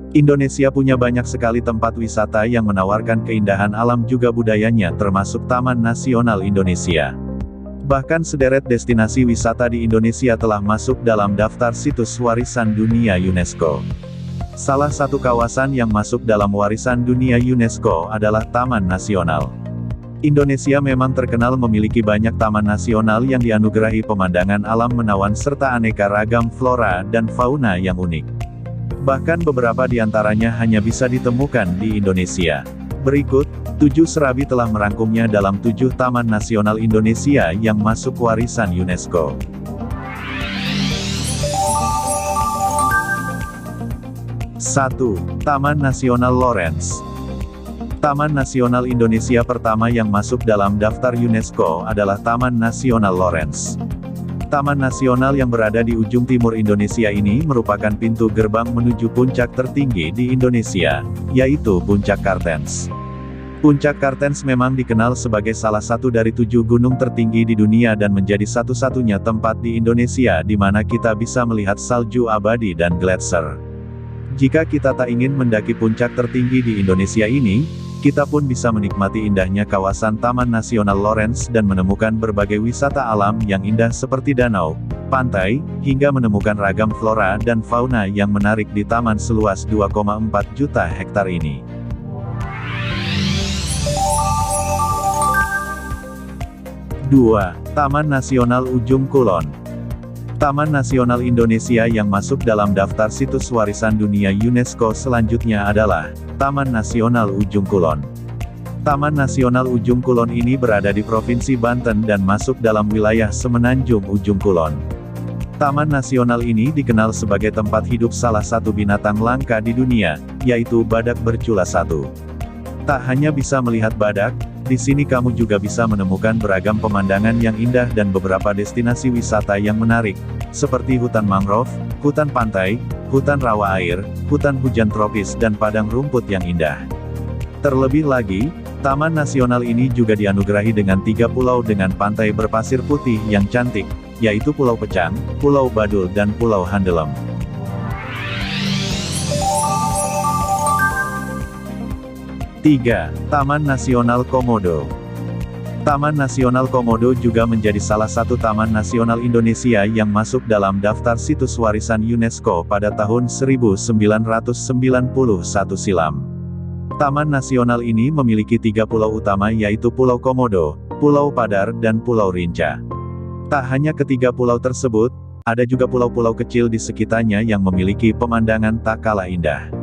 Indonesia punya banyak sekali tempat wisata yang menawarkan keindahan alam juga budayanya termasuk Taman Nasional Indonesia. Bahkan sederet destinasi wisata di Indonesia telah masuk dalam daftar situs warisan dunia UNESCO. Salah satu kawasan yang masuk dalam warisan dunia UNESCO adalah Taman Nasional. Indonesia memang terkenal memiliki banyak taman nasional yang dianugerahi pemandangan alam menawan serta aneka ragam flora dan fauna yang unik. Bahkan beberapa di antaranya hanya bisa ditemukan di Indonesia. Berikut, 7 Serabi telah merangkumnya dalam 7 Taman Nasional Indonesia yang masuk warisan UNESCO. Satu, Taman Nasional Lorentz. Taman Nasional Indonesia pertama yang masuk dalam daftar UNESCO adalah Taman Nasional Lorentz. Taman Nasional yang berada di ujung timur Indonesia ini merupakan pintu gerbang menuju puncak tertinggi di Indonesia, yaitu Puncak Kartens. Puncak Kartens memang dikenal sebagai salah satu dari 7 gunung tertinggi di dunia dan menjadi satu-satunya tempat di Indonesia di mana kita bisa melihat salju abadi dan gletser. Jika kita tak ingin mendaki puncak tertinggi di Indonesia ini, kita pun bisa menikmati indahnya kawasan Taman Nasional Lorentz dan menemukan berbagai wisata alam yang indah seperti danau, pantai, hingga menemukan ragam flora dan fauna yang menarik di taman seluas 2,4 juta hektar ini. Dua, Taman Nasional Ujung Kulon. Taman Nasional Indonesia yang masuk dalam daftar situs warisan dunia UNESCO selanjutnya adalah Taman Nasional Ujung Kulon. Taman Nasional Ujung Kulon ini berada di Provinsi Banten dan masuk dalam wilayah Semenanjung Ujung Kulon. Taman Nasional ini dikenal sebagai tempat hidup salah satu binatang langka di dunia, yaitu badak bercula satu. Tak hanya bisa melihat badak, di sini kamu juga bisa menemukan beragam pemandangan yang indah dan beberapa destinasi wisata yang menarik, seperti hutan mangrove, hutan pantai, hutan rawa air, hutan hujan tropis dan padang rumput yang indah. Terlebih lagi, Taman Nasional ini juga dianugerahi dengan 3 pulau dengan pantai berpasir putih yang cantik, yaitu Pulau Pecang, Pulau Badul dan Pulau Handelem. 3. Taman Nasional Komodo. Taman Nasional Komodo juga menjadi salah satu taman nasional Indonesia yang masuk dalam daftar situs warisan UNESCO pada tahun 1991 silam. Taman nasional ini memiliki 3 pulau utama yaitu Pulau Komodo, Pulau Padar dan Pulau Rinca. Tak hanya ketiga pulau tersebut, ada juga pulau-pulau kecil di sekitarnya yang memiliki pemandangan tak kalah indah.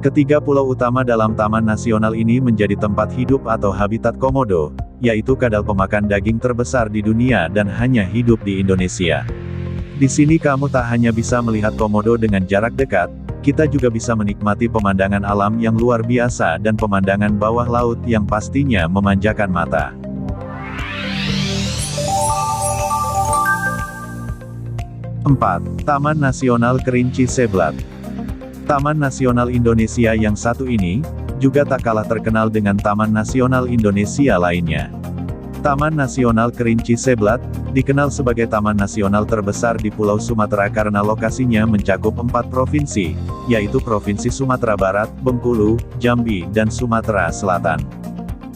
Ketiga pulau utama dalam taman nasional ini menjadi tempat hidup atau habitat komodo, yaitu kadal pemakan daging terbesar di dunia dan hanya hidup di Indonesia. Di sini kamu tak hanya bisa melihat komodo dengan jarak dekat, kita juga bisa menikmati pemandangan alam yang luar biasa dan pemandangan bawah laut yang pastinya memanjakan mata. 4. Taman Nasional Kerinci Seblat. Taman Nasional Indonesia yang satu ini, juga tak kalah terkenal dengan Taman Nasional Indonesia lainnya. Taman Nasional Kerinci Seblat, dikenal sebagai taman nasional terbesar di Pulau Sumatera karena lokasinya mencakup 4 provinsi, yaitu Provinsi Sumatera Barat, Bengkulu, Jambi, dan Sumatera Selatan.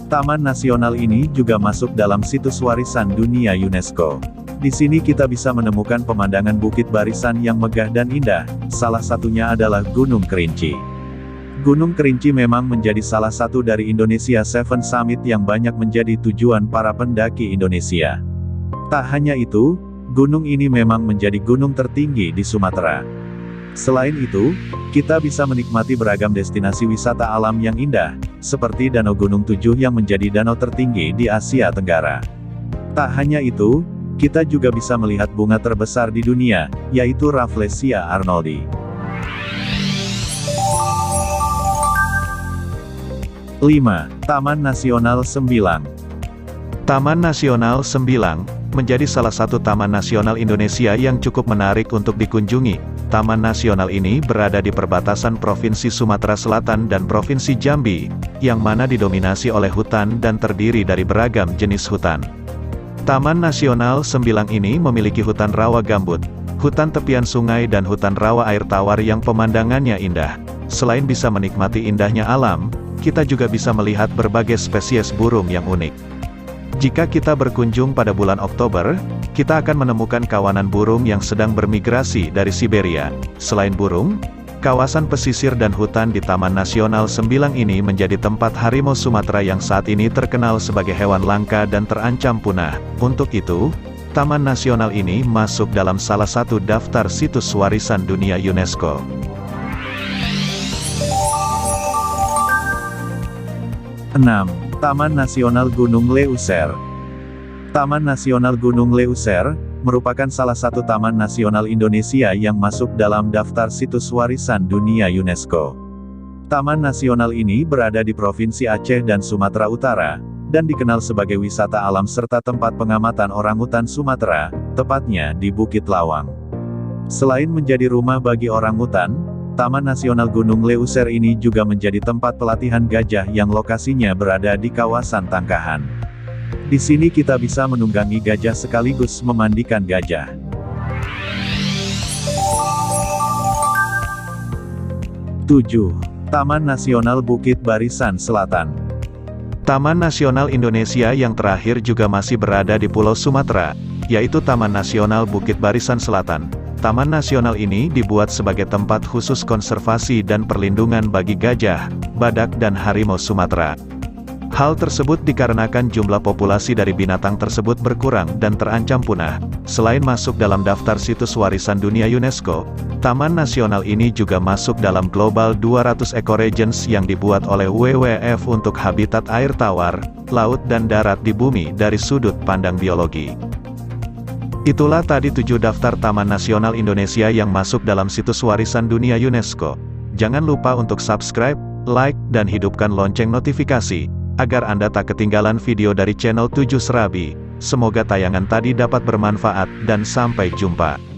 Taman nasional ini juga masuk dalam situs warisan dunia UNESCO. Di sini kita bisa menemukan pemandangan bukit barisan yang megah dan indah, salah satunya adalah Gunung Kerinci. Gunung Kerinci memang menjadi salah satu dari Indonesia Seven Summit yang banyak menjadi tujuan para pendaki Indonesia. Tak hanya itu, gunung ini memang menjadi gunung tertinggi di Sumatera. Selain itu, kita bisa menikmati beragam destinasi wisata alam yang indah, seperti Danau Gunung Tujuh yang menjadi danau tertinggi di Asia Tenggara. Tak hanya itu, kita juga bisa melihat bunga terbesar di dunia, yaitu Rafflesia arnoldi. 5. Taman Nasional Sembilang. Taman Nasional Sembilang menjadi salah satu taman nasional Indonesia yang cukup menarik untuk dikunjungi. Taman nasional ini berada di perbatasan Provinsi Sumatera Selatan dan Provinsi Jambi, yang mana didominasi oleh hutan dan terdiri dari beragam jenis hutan. Taman Nasional Sembilang ini memiliki hutan rawa gambut, hutan tepian sungai dan hutan rawa air tawar yang pemandangannya indah. selain bisa menikmati indahnya alam, kita juga bisa melihat berbagai spesies burung yang unik. Jika kita berkunjung pada bulan Oktober, kita akan menemukan kawanan burung yang sedang bermigrasi dari Siberia. Selain burung, kawasan pesisir dan hutan di Taman Nasional Sembilang ini menjadi tempat harimau Sumatera yang saat ini terkenal sebagai hewan langka dan terancam punah. Untuk itu, Taman Nasional ini masuk dalam salah satu daftar situs warisan dunia UNESCO. Enam. Taman Nasional Gunung Leuser. Taman Nasional Gunung Leuser merupakan salah satu taman nasional Indonesia yang masuk dalam daftar situs warisan dunia UNESCO. Taman nasional ini berada di Provinsi Aceh dan Sumatera Utara, dan dikenal sebagai wisata alam serta tempat pengamatan orangutan Sumatera, tepatnya di Bukit Lawang. Selain menjadi rumah bagi orangutan, Taman Nasional Gunung Leuser ini juga menjadi tempat pelatihan gajah yang lokasinya berada di kawasan Tangkahan. Di sini kita bisa menunggangi gajah sekaligus memandikan gajah. 7. Taman Nasional Bukit Barisan Selatan. Taman Nasional Indonesia yang terakhir juga masih berada di Pulau Sumatera, yaitu Taman Nasional Bukit Barisan Selatan. Taman nasional ini dibuat sebagai tempat khusus konservasi dan perlindungan bagi gajah, badak dan harimau Sumatera. Hal tersebut dikarenakan jumlah populasi dari binatang tersebut berkurang dan terancam punah. Selain masuk dalam daftar situs warisan dunia UNESCO, Taman Nasional ini juga masuk dalam Global 200 Ecoregions yang dibuat oleh WWF untuk habitat air tawar, laut dan darat di bumi dari sudut pandang biologi. Itulah tadi 7 daftar Taman Nasional Indonesia yang masuk dalam situs warisan dunia UNESCO. Jangan lupa untuk subscribe, like, dan hidupkan lonceng notifikasi, agar Anda tak ketinggalan video dari channel 7 Serabi. Semoga tayangan tadi dapat bermanfaat, dan sampai jumpa.